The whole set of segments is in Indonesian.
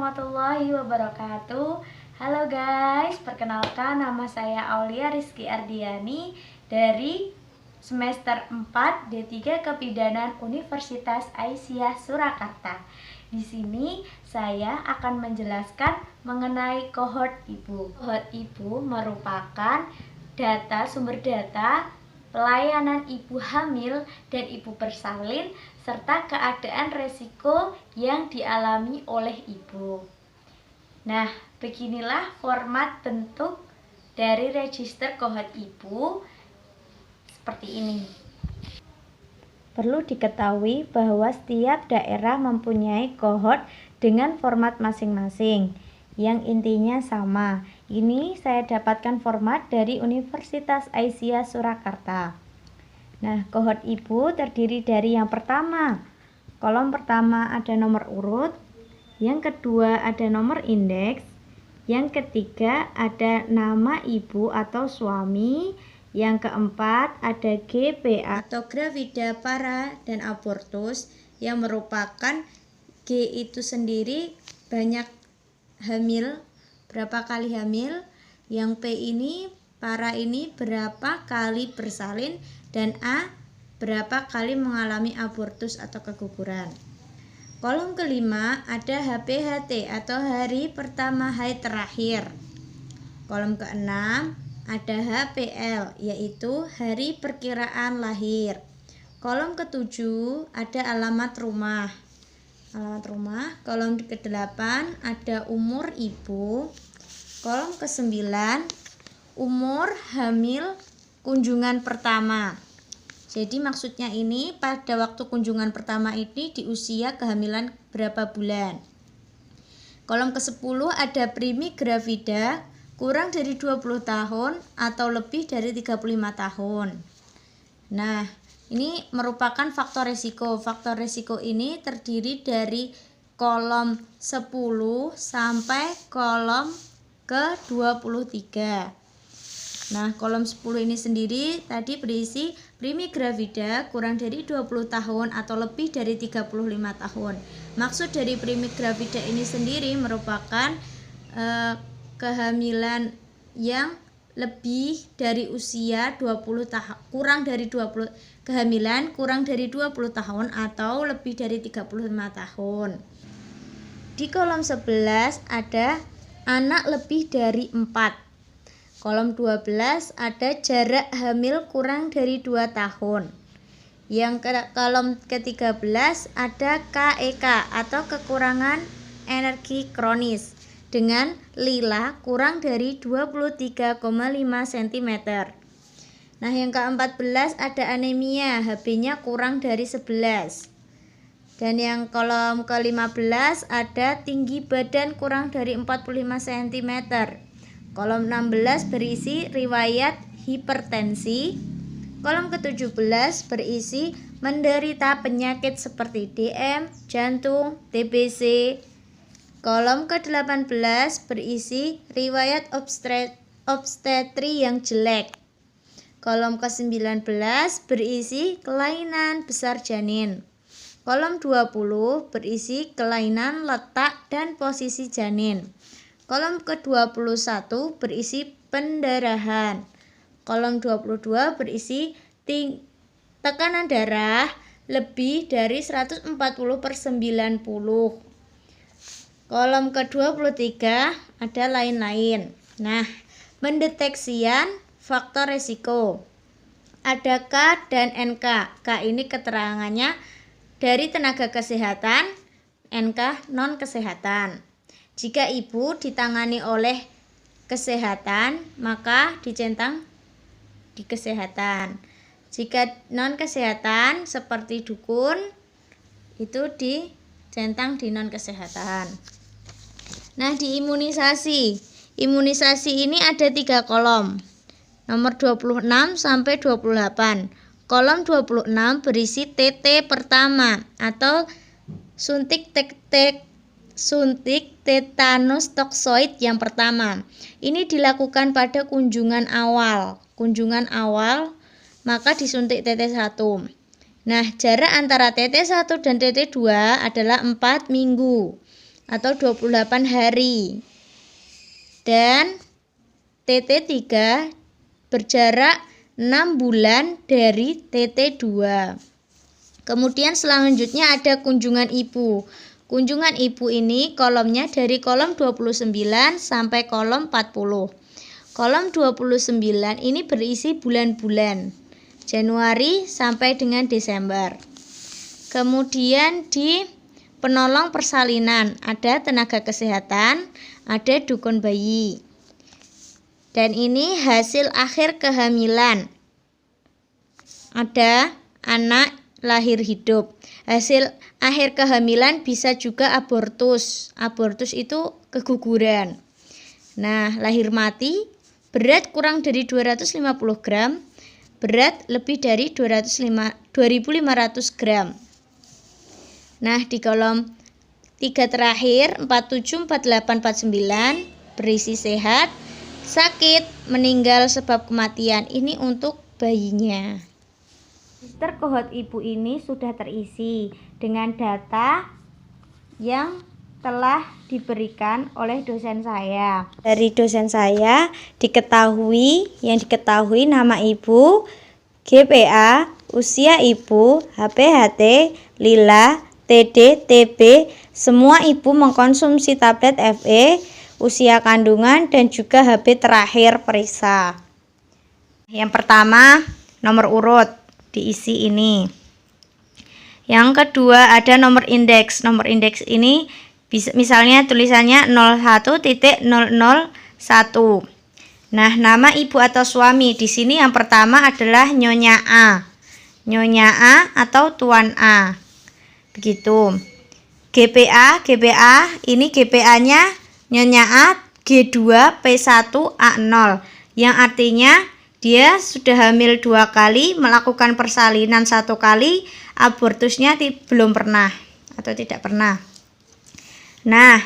warahmatullahi wabarakatuh. Halo guys, perkenalkan nama saya Aulia Rizky Ardiani dari semester 4 D3 Kebidanan Universitas Aisyah Surakarta. Di sini saya akan menjelaskan mengenai kohort ibu. Kohort ibu merupakan sumber data pelayanan ibu hamil dan ibu bersalin serta keadaan resiko yang dialami oleh ibu. Nah, beginilah format bentuk dari register kohort ibu seperti ini. Perlu diketahui bahwa setiap daerah mempunyai kohort dengan format masing-masing yang intinya sama. Ini saya dapatkan format dari Universitas Aisyah Surakarta. Nah, kohort ibu terdiri dari yang pertama, kolom pertama ada nomor urut, yang kedua ada nomor indeks, yang ketiga ada nama ibu atau suami, yang keempat ada GPA atau gravida para dan abortus yang merupakan G itu sendiri banyak hamil, berapa kali hamil, yang P ini para ini berapa kali bersalin, dan A berapa kali mengalami abortus atau keguguran. Kolom kelima ada HPHT atau hari pertama haid terakhir. Kolom keenam ada HPL yaitu hari perkiraan lahir. Kolom ketujuh ada alamat rumah. Kolom ke-8 ada umur ibu. Kolom ke-9 umur hamil kunjungan pertama. Jadi maksudnya ini pada waktu kunjungan pertama ini di usia kehamilan berapa bulan. Kolom ke-10 ada primi gravida kurang dari 20 tahun atau lebih dari 35 tahun. Nah, ini merupakan faktor risiko. Faktor risiko ini terdiri dari kolom 10 sampai kolom ke-23. Nah, kolom 10 ini sendiri tadi berisi primi gravida kurang dari 20 tahun atau lebih dari 35 tahun. Maksud dari primi gravida ini sendiri merupakan kehamilan yang lebih dari usia 20 tahun, kehamilan kurang dari 20 tahun atau lebih dari 35 tahun. Di kolom 11 ada anak lebih dari 4. Kolom 12 ada jarak hamil kurang dari 2 tahun. Kolom ke-13 ada KEK atau kekurangan energi kronis dengan lila kurang dari 23,5 cm. Nah, yang ke-14 ada anemia, HB-nya kurang dari 11. Dan yang kolom ke-15 ada tinggi badan kurang dari 45 cm. Kolom 16 berisi riwayat hipertensi. Kolom ke-17 berisi menderita penyakit seperti DM, jantung, TBC. Kolom ke-18 berisi riwayat obstetri yang jelek. Kolom ke-19 berisi kelainan besar janin. Kolom 20 berisi kelainan letak dan posisi janin. Kolom ke-21 berisi pendarahan. Kolom 22 berisi tekanan darah lebih dari 140/90. Kolom ke-23 ada lain-lain. Nah, pendeteksian faktor risiko. Ada K dan NK. K ini keterangannya dari tenaga kesehatan, NK non kesehatan. Jika ibu ditangani oleh kesehatan, maka dicentang di kesehatan. Jika non kesehatan seperti dukun, itu dicentang di non kesehatan. Nah, di imunisasi. Imunisasi ini ada 3 kolom. Nomor 26 sampai 28. Kolom 26 berisi TT pertama atau suntik tetanus toksoid yang pertama. Ini dilakukan pada kunjungan awal, maka disuntik TT1. Nah, jarak antara TT1 dan TT2 adalah 4 minggu. atau 28 hari. Dan TT3 berjarak 6 bulan dari TT2. Kemudian selanjutnya ada kunjungan ibu. Kunjungan ibu ini kolomnya dari kolom 29 sampai kolom 40. Kolom 29 ini berisi bulan-bulan Januari sampai dengan Desember. Kemudian di penolong persalinan ada tenaga kesehatan, ada dukun bayi. Dan ini hasil akhir kehamilan. Ada anak lahir hidup. Hasil akhir kehamilan bisa juga abortus. Abortus itu keguguran. Nah, lahir mati, berat kurang dari 250 gram, berat lebih dari 2.500 gram. Nah, di kolom 3 terakhir 47, 48, 49 berisi sehat, sakit, meninggal sebab kematian. Ini untuk bayinya. Register kohort ibu ini sudah terisi dengan data yang telah diberikan oleh dosen saya. Dari dosen saya yang diketahui nama ibu, GPA, usia ibu, HPHT, Lila, TD, TB, semua ibu mengkonsumsi tablet FE, usia kandungan, dan juga HB terakhir periksa. Yang pertama, nomor urut diisi ini. Yang kedua ada nomor indeks. Nomor indeks ini bisa, misalnya tulisannya 01.001. Nah, nama ibu atau suami di sini yang pertama adalah Nyonya A. Nyonya A atau Tuan A. Begitu. GPA ini GPA-nya Nyonya A G2 P1 A0, yang artinya dia sudah hamil 2 kali, melakukan persalinan 1 kali, abortusnya belum pernah atau tidak pernah. Nah,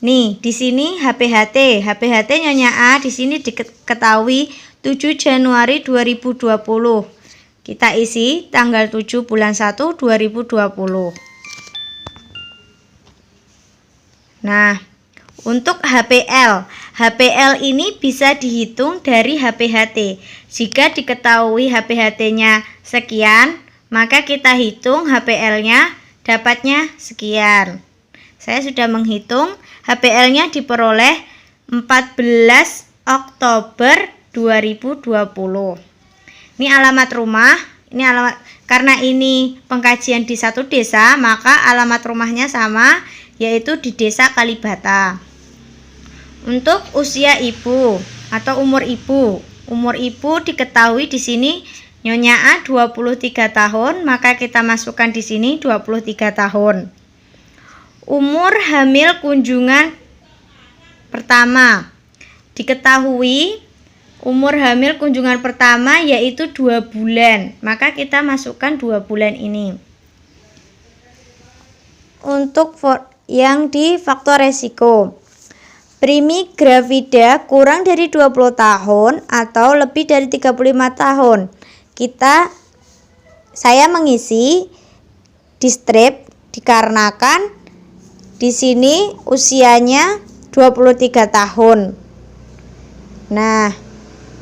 nih di sini HPHT Nyonya A di sini diketahui 7 Januari 2020. Kita isi tanggal 7 bulan 1 2020. Nah, untuk HPL ini bisa dihitung dari HPHT. Jika diketahui HPHT-nya sekian, maka kita hitung HPL-nya dapatnya sekian. Saya sudah menghitung, HPL-nya diperoleh 14 Oktober 2020. Ini alamat rumah, karena ini pengkajian di satu desa, maka alamat rumahnya sama, yaitu di Desa Kalibata. Untuk usia ibu atau umur ibu diketahui di sini Nyonya A 23 tahun, maka kita masukkan di sini 23 tahun. Umur hamil kunjungan pertama. Diketahui umur hamil kunjungan pertama yaitu 2 bulan, maka kita masukkan 2 bulan ini. Untuk yang di faktor resiko, primi gravida kurang dari 20 tahun atau lebih dari 35 tahun. Saya mengisi di strip dikarenakan di sini usianya 23 tahun. Nah,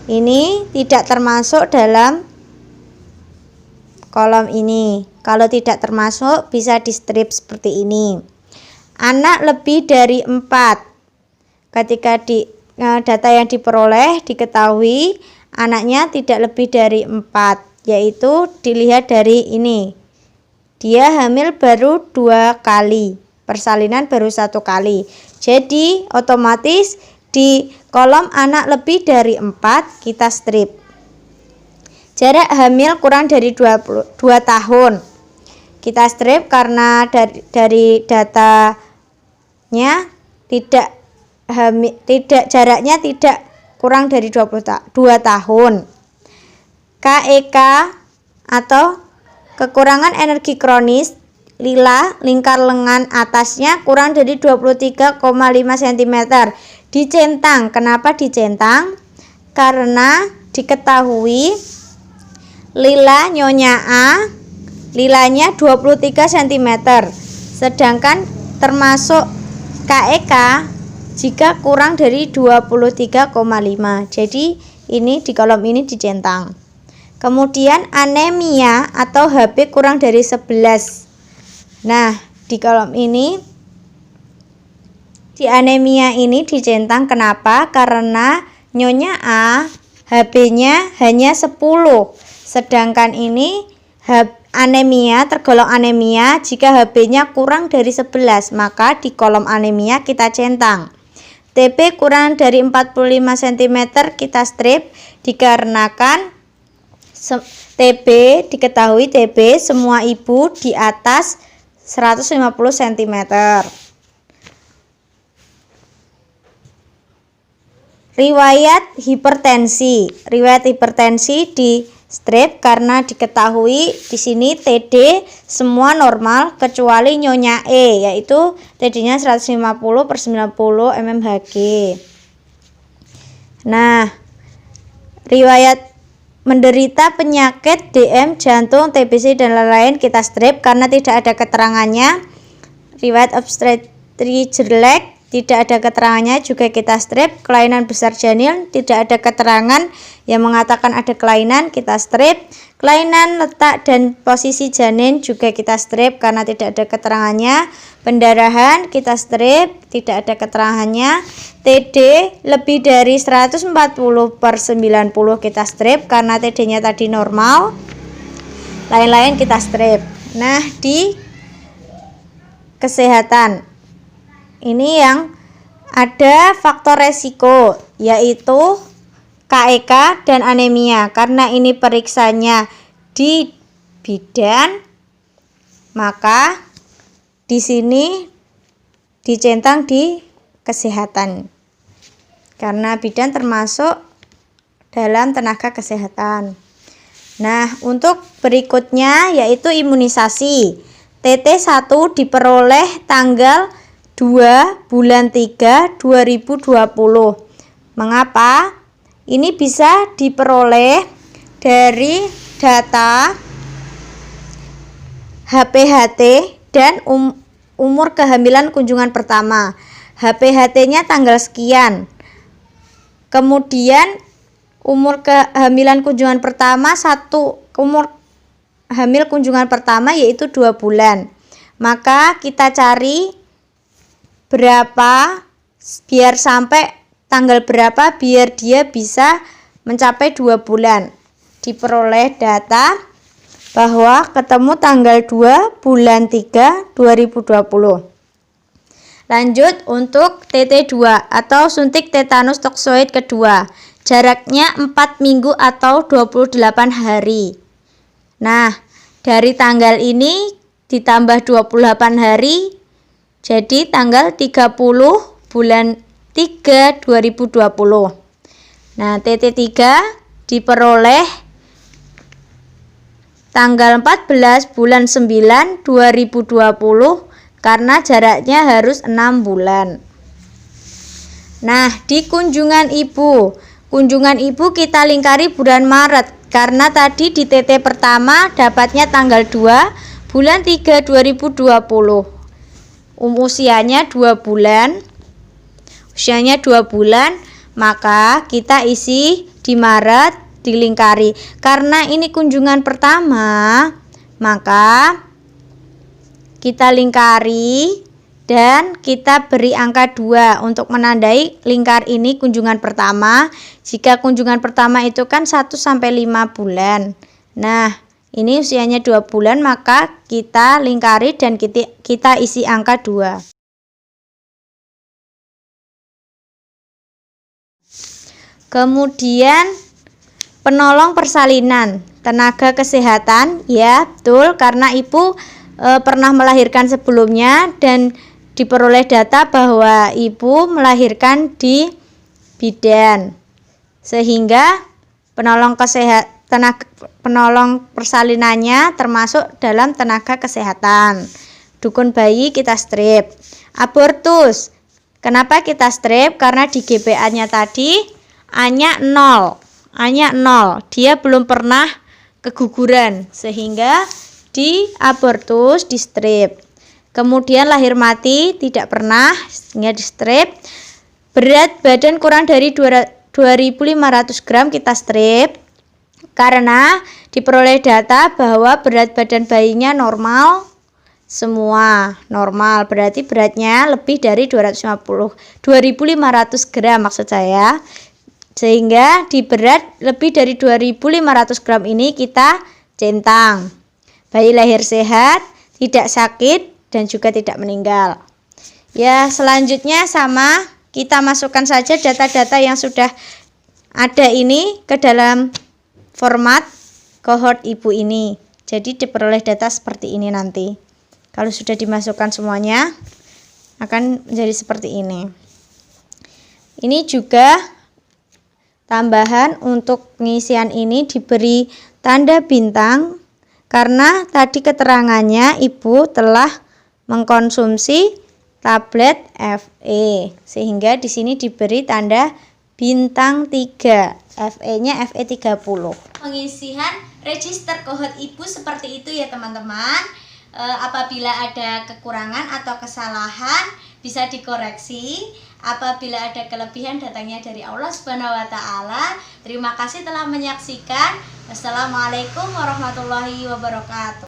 ini tidak termasuk dalam kolom ini. Kalau tidak termasuk bisa di strip seperti ini. Anak lebih dari 4. Ketika data yang diperoleh diketahui anaknya tidak lebih dari 4, yaitu dilihat dari ini. Dia hamil baru 2 kali, persalinan baru 1 kali. Jadi otomatis di kolom anak lebih dari 4 kita strip. Jarak hamil kurang dari 2 tahun. Kita strip karena dari datanya jaraknya tidak kurang dari 2 tahun. KEK atau kekurangan energi kronis, Lila, lingkar lengan atasnya kurang dari 23,5 cm. Dicentang. Kenapa dicentang? Karena diketahui Lila Nyonya A, lilanya 23 cm. Sedangkan termasuk KEK jika kurang dari 23,5. Jadi ini di kolom ini dicentang. Kemudian anemia atau HB kurang dari 11. Nah, di kolom ini di anemia ini dicentang. Kenapa? Karena Nyonya A HB-nya hanya 10. Sedangkan ini anemia tergolong anemia jika HB-nya kurang dari 11. Maka di kolom anemia kita centang. TB kurang dari 45 cm kita strip dikarenakan TB diketahui TB semua ibu di atas 150 cm. Riwayat hipertensi di strip karena diketahui di sini TD semua normal kecuali Nyonya E, yaitu TD-nya 150/90 mmHg. Nah, riwayat menderita penyakit DM, jantung, TBC dan lain-lain kita strip karena tidak ada keterangannya. Riwayat obstetri jelek tidak ada keterangannya juga kita strip. Kelainan besar janin tidak ada keterangan yang mengatakan ada kelainan, kita strip. Kelainan letak dan posisi janin juga kita strip karena tidak ada keterangannya. Pendarahan kita strip, tidak ada keterangannya. TD lebih dari 140/90 kita strip karena TD-nya tadi normal. Lain-lain kita strip. Nah, di kesehatan ini yang ada faktor resiko yaitu KEK dan anemia. Karena ini periksanya di bidan, maka di sini dicentang di kesehatan. Karena bidan termasuk dalam tenaga kesehatan. Nah, untuk berikutnya yaitu imunisasi. TT1 diperoleh tanggal 2 bulan 3 2020. Mengapa? Ini bisa diperoleh dari data HPHT dan umur kehamilan kunjungan pertama. HPHT-nya tanggal sekian. Kemudian umur kehamilan kunjungan pertama umur hamil kunjungan pertama yaitu 2 bulan. Maka kita cari berapa biar sampai tanggal berapa biar dia bisa mencapai 2 bulan. Diperoleh data bahwa ketemu tanggal 2 bulan 3 2020. Lanjut untuk TT2 atau suntik tetanus toksoid kedua. Jaraknya 4 minggu atau 28 hari. Nah, dari tanggal ini ditambah 28 hari jadi tanggal 30 bulan 3 2020. Nah, TT3 diperoleh tanggal 14 bulan 9 2020 karena jaraknya harus 6 bulan. Nah, di kunjungan ibu kita lingkari bulan Maret karena tadi di TT pertama dapatnya tanggal 2 bulan 3 2020. Usianya 2 bulan. Maka kita isi di Maret dilingkari. Karena ini kunjungan pertama, maka kita lingkari dan kita beri angka 2 untuk menandai lingkar ini kunjungan pertama. Jika kunjungan pertama itu kan 1-5 bulan. Nah, ini usianya 2 bulan, maka kita lingkari dan kita isi angka 2. Kemudian penolong persalinan, tenaga kesehatan, ya betul karena ibu pernah melahirkan sebelumnya dan diperoleh data bahwa ibu melahirkan di bidan. Sehingga penolong persalinannya termasuk dalam tenaga kesehatan. Dukun bayi kita strip. Abortus. Kenapa kita strip? Karena di GPA-nya tadi A-nya 0. Dia belum pernah keguguran sehingga di abortus di strip. Kemudian lahir mati, tidak pernah, sehingga di strip. Berat badan kurang dari 2.500 gram kita strip. Karena diperoleh data bahwa berat badan bayinya normal semua. Normal berarti beratnya lebih dari 2.500 gram maksud saya. Sehingga di berat lebih dari 2.500 gram ini kita centang. Bayi lahir sehat, tidak sakit, dan juga tidak meninggal. Ya, selanjutnya sama, kita masukkan saja data-data yang sudah ada ini ke dalam format kohort ibu ini. Jadi diperoleh data seperti ini nanti. Kalau sudah dimasukkan semuanya akan menjadi seperti ini. Ini juga tambahan untuk pengisian ini diberi tanda bintang karena tadi keterangannya ibu telah mengkonsumsi tablet FE, sehingga di sini diberi tanda bintang 3, FE-nya FE 30. Pengisian register kohort ibu seperti itu ya teman-teman. Apabila ada kekurangan atau kesalahan bisa dikoreksi. Apabila ada kelebihan datangnya dari Allah Subhanahu wa taala. Terima kasih telah menyaksikan. Wassalamualaikum warahmatullahi wabarakatuh.